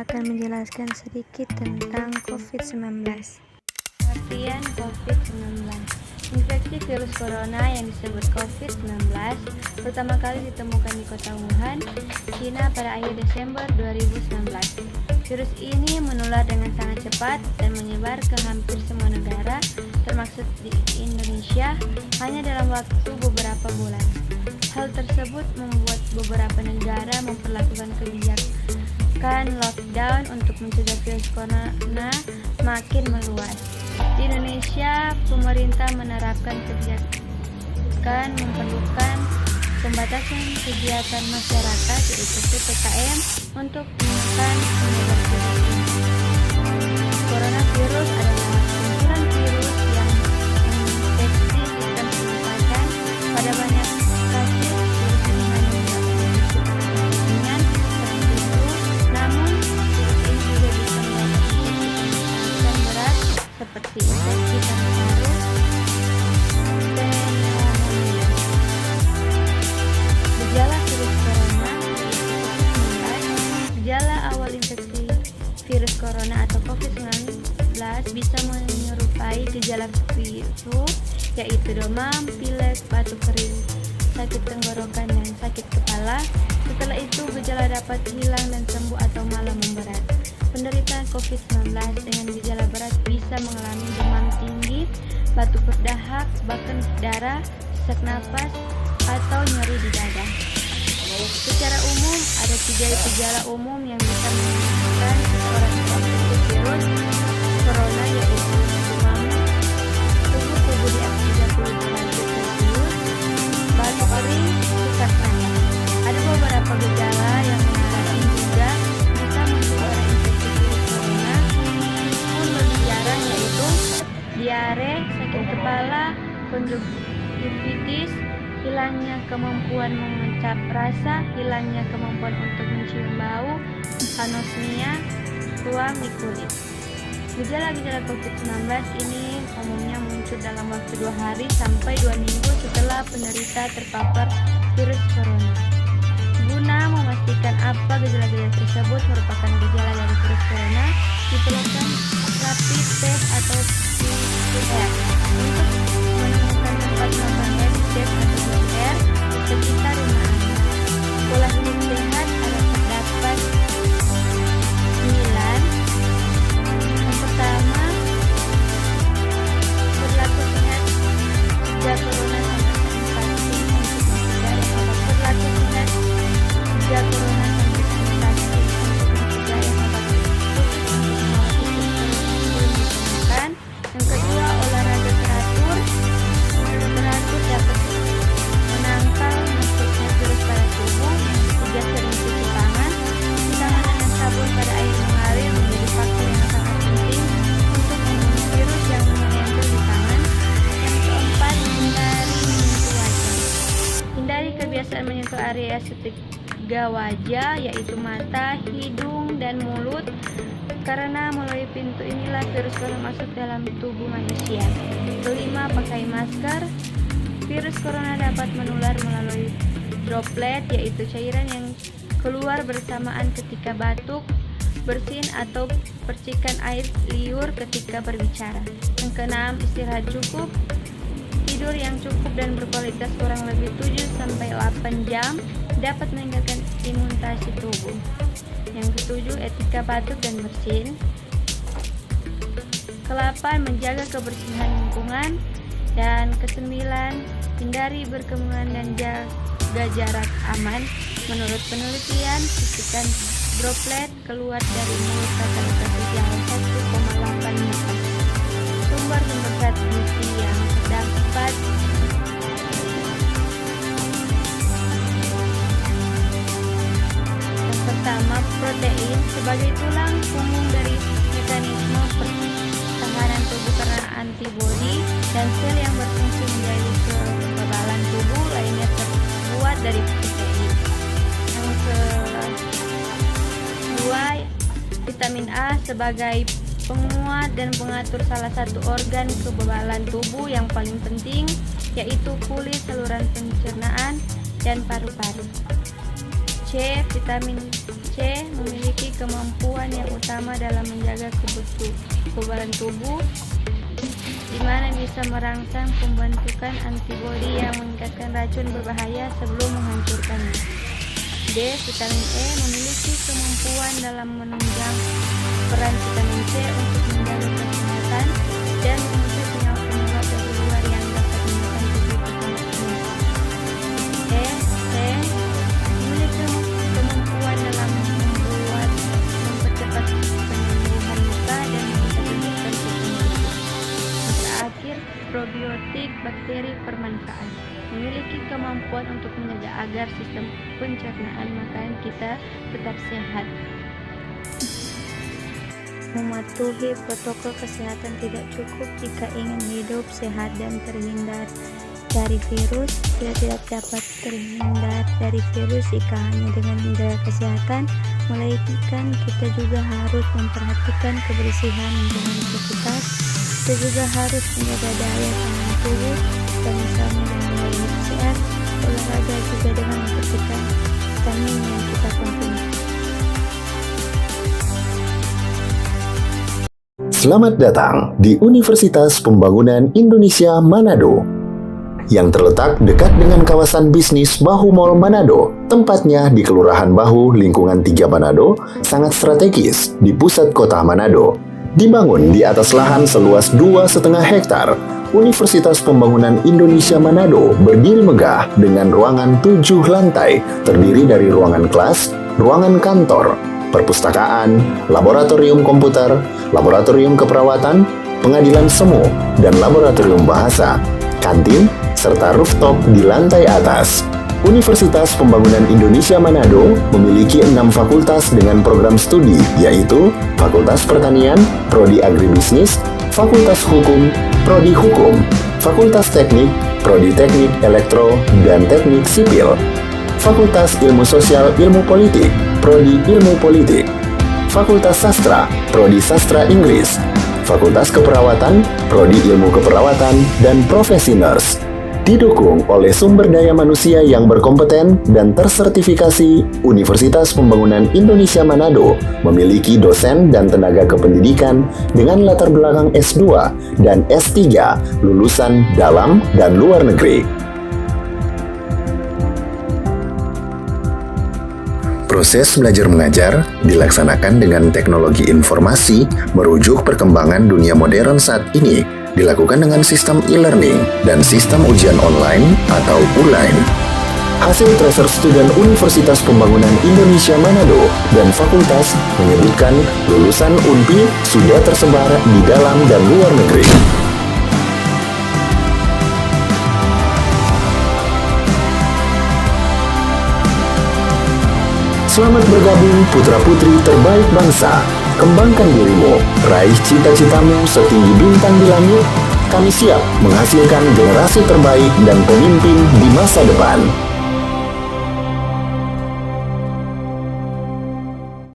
akan menjelaskan sedikit tentang COVID-19. Artian COVID-19. Infeksi virus corona yang disebut COVID-19 pertama kali ditemukan di kota Wuhan, China pada akhir Desember 2019. Virus ini menular dengan sangat cepat dan menyebar ke hampir semua negara, termasuk di Indonesia, hanya dalam waktu beberapa bulan. Hal tersebut membuat beberapa negara memperlakukan kebijakan lockdown untuk mencegah virus corona makin meluas. Di Indonesia, pemerintah menerapkan kebijakan memperlukan pembatasan kegiatan masyarakat yaitu PPKM untuk menekan penyebaran virus ini. Coronavirus adalah kumpulan virus yang menginfeksi sistem pernafasan. Pada banyak kasus, virus ini hanya menyebabkan ringan seperti flu, namun virus ini juga bisa menyebabkan infeksi berat seperti infeksi paru-paru, pneumonia. Gejala virus corona COVID-19. Gejala awal infeksi virus corona atau COVID-19 bisa menyerupai gejala flu, yaitu demam, pilek, batuk kering, sakit tenggorokan, dan sakit kepala. Setelah itu, gejala dapat hilang dan sembuh atau malah memberat. Penderita COVID-19 dengan gejala berat bisa mengalami demam tinggi, batuk berdahak, bahkan darah, sesak napas, atau nyeri di dada. Secara umum, ada 3 gejala umum yang bisa menyebabkan seseorang terinfeksi virus corona, yaitu demam, suhu tubuh di atas 30 derajat Celcius, batuk kering, sesak napas. Ada beberapa gejala yang lain juga bisa menyebabkan infeksi virus corona, namun lebih jarang, yaitu diare, sakit kepala, konjungtivitis, hilangnya kemampuan mengecap rasa, hilangnya kemampuan untuk mencium bau, anosmia, ruam di kulit. Gejala-gejala COVID-19 ini umumnya muncul dalam waktu 2 hari sampai 2 minggu setelah penderita terpapar virus corona. Guna memastikan apa gejala-gejala tersebut merupakan gejala dari virus corona, diperlukan rapid test atau PCR untuk menemukan tempat melakukan rapid test atau PCR di sekitar rumah Anda. Pola hidup sehat ada terdapat 9. Yang pertama, berlaku sehat sejak corona sampai vaksin untuk mencegah yang dapat berlaku sehat sejak corona sampai vaksin untuk mencegah yang dapat ditemukan. Yang kedua, olahraga teratur. Olahraga teratur dapat menangkal masuknya virus pada tubuh. Yang ketiga, sering cuci tangan. Cuci tangan dengan sabun pada air mengalir menjadi faktor yang sangat penting untuk membunuh virus yang menempel di tangan. Yang keempat, hindari menyentuh wajah. Hindari kebiasaan menyentuh area ketiga wajah, yaitu mata, hidung, dan mulut, karena melalui pintu inilah virus corona masuk dalam tubuh manusia. Kelima, pakai masker. Virus corona dapat menular melalui droplet, yaitu cairan yang keluar bersamaan ketika batuk, bersin, atau percikan air liur ketika berbicara. Yang keenam, istirahat cukup. Tidur yang cukup dan berkualitas kurang lebih 7-8 jam dapat meningkatkan imunitas tubuh. Yang ketujuh, etika batuk dan bersin. Ke-8, menjaga kebersihan lingkungan. Dan ke-9, hindari berkerumunan dan jaga jarak aman. Menurut penelitian, suntikan droplet keluar dari mulut rata-rata sejauh 1,8 meter. Sumber-sumber zat gizi yang terdapat yang pertama, protein sebagai tulang punggung dari mekanisme pertahanan tubuh karena antibodi dan sel yang berfungsi menjadi kekebalan tubuh lainnya terbuat dari protein. Yang kedua, vitamin A sebagai penguat dan pengatur salah satu organ kekebalan tubuh yang paling penting, yaitu kulit, saluran pencernaan, dan paru-paru. C. Vitamin C memiliki kemampuan yang utama dalam menjaga kekebalan tubuh, di mana bisa merangsang pembentukan antibodi yang meningkatkan racun berbahaya sebelum menghancurkannya. D. Vitamin E memiliki kemampuan dalam menunjang peran vitamin C untuk menjaga kesehatan dan mengusir penyebab dari luar yang dapat menyebabkan tubuh terkena. C. Memiliki kemampuan dalam mempercepat penyembuhan luka dan meningkatkan sistem tubuh. Terakhir, probiotik bakteri bermanfaat memiliki kemampuan untuk menjaga agar sistem pencernaan makanan kita tetap sehat. Mematuhi protokol kesehatan tidak cukup jika ingin hidup sehat dan terhindar dari virus. Kita tidak dapat terhindar dari virus jika hanya dengan menjaga kesehatan, melainkan kita juga harus memperhatikan kebersihan lingkungan sekitar. Kita juga harus menjaga daya tahan tubuh, dan misalnya dengan gaya hidup sehat, olahraga juga dengan memperhatikan vitamin yang kita konsumsi. Selamat datang di Universitas Pembangunan Indonesia Manado, yang terletak dekat dengan kawasan bisnis Bahu Mall Manado. Tempatnya di Kelurahan Bahu, lingkungan 3 Manado, sangat strategis di pusat kota Manado. Dibangun di atas lahan seluas 2,5 hektar, Universitas Pembangunan Indonesia Manado berdiri megah dengan ruangan 7 lantai, terdiri dari ruangan kelas, ruangan kantor, perpustakaan, laboratorium komputer, laboratorium keperawatan, pengadilan semu, dan laboratorium bahasa, kantin, serta rooftop di lantai atas. Universitas Pembangunan Indonesia Manado memiliki 6 fakultas dengan program studi, yaitu Fakultas Pertanian, Prodi Agribisnis, Fakultas Hukum, Prodi Hukum, Fakultas Teknik, Prodi Teknik Elektro dan Teknik Sipil, Fakultas Ilmu Sosial Ilmu Politik, Prodi Ilmu Politik, Fakultas Sastra, Prodi Sastra Inggris, Fakultas Keperawatan, Prodi Ilmu Keperawatan dan Profesi Nurse. Didukung oleh sumber daya manusia yang berkompeten dan tersertifikasi, Universitas Pembangunan Indonesia Manado memiliki dosen dan tenaga kependidikan dengan latar belakang S2 dan S3 lulusan dalam dan luar negeri. Proses belajar mengajar dilaksanakan dengan teknologi informasi merujuk perkembangan dunia modern saat ini, dilakukan dengan sistem e-learning dan sistem ujian online atau ULAIN. Hasil tracer student Universitas Pembangunan Indonesia Manado dan fakultas menyebutkan lulusan UNPI sudah tersebar di dalam dan luar negeri. Selamat bergabung putra-putri terbaik bangsa. Kembangkan dirimu, raih cita-citamu setinggi bintang di langit. Kami siap menghasilkan generasi terbaik dan pemimpin di masa depan.